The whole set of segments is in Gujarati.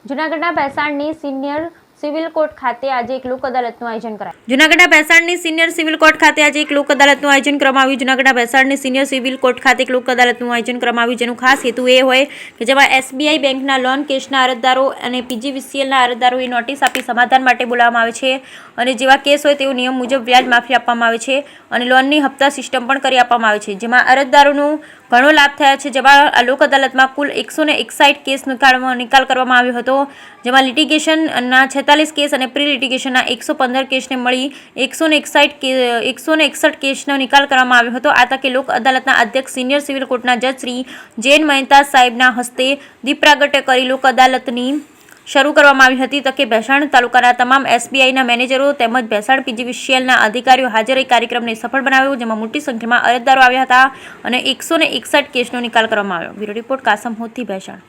જૂનાગઢના ભેસાણની સિનિયર સિવિલ કોર્ટ ખાતે આજે એક લોક અદાલતનું આયોજન કરાયું. જૂનાગઢના ભેસાણની સિનિયર સિવિલ કોર્ટ ખાતે આજે એક લોક અદાલતનું આયોજન કરવામાં આવ્યું. જૂનાગઢના ભેસાણની સિનિયર સિવિલ કોર્ટ ખાતે એક લોક અદાલતનું આયોજન કરવામાં આવ્યું, જેનું ખાસ હેતુ એ હોય કે જેમાં SBI બેંકના લોન કેસના અરજદારો અને PGVCLના અરજદારોએ નોટિસ આપી સમાધાન માટે બોલાવવામાં આવે છે અને જેવા કેસ હોય તેઓ નિયમ મુજબ વ્યાજ માફી આપવામાં આવે છે અને લોનની હપ્તા સિસ્ટમ પણ કરી આપવામાં આવે છે, જેમાં અરજદારોનું ઘણો લાભ થયા છે. જેમાં લોક અદાલતમાં કુલ 161 કેસ નિકાલ કરવામાં આવ્યો હતો, જેમાં લિટિગેશનના 46 કેસ અને પ્રી લિટિગેશનના 115 કેસને મળી 161 કેસનો નિકાલ કરવામાં આવ્યો હતો. આ તકે લોક અદાલતના અધ્યક્ષ સિનિયર સિવિલ કોર્ટના જજ શ્રી જૈન મહેતા સાહેબના હસ્તે દીપ પ્રાગટ્ય કરી લોક અદાલતની શરૂ કરવામાં આવી હતી. તકે ભેસાણ તાલુકાના તમામ SBIના મેનેજરો તેમજ ભેસાણ PGVCLના અધિકારીઓ હાજર રહી કાર્યક્રમને સફળ બનાવ્યો, જેમાં મોટી સંખ્યામાં અરજદારો આવ્યા હતા અને 161 કેસનો નિકાલ કરવામાં આવ્યો. Bureau report Kasam Hothi, Bhesan.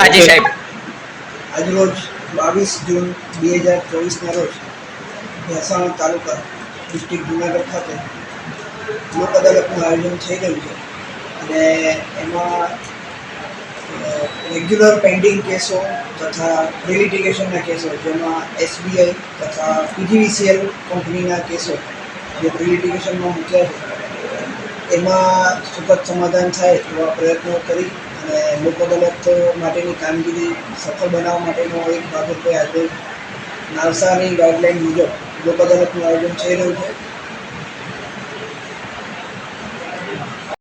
હાજી સાહેબ. આજરોજ 22 જૂન 2024ના રોજ ભેસાણ તાલુકા ડિસ્ટ્રિક્ટ જુનાગઢ ખાતે લોક અદાલતનું આયોજન થઈ રહ્યું છે અને એમાં રેગ્યુલર પેન્ડિંગ કેસો તથા પ્રી લિટિગેશનના કેસો, જેમાં SBI તથા PGVCL કંપનીના કેસો જે પ્રી લિટિગેશનમાં મૂક્યા છે એમાં સતત સમાધાન થાય એવા પ્રયત્નો કરી અને લોક અદાલત માટેની કામગીરી સફળ બનાવવા માટેનો એક ભાગરૂપે આજે નાલસાની ગાઈડલાઇન મુજબ લોક અદાલતનું આયોજન થઈ રહ્યું છે.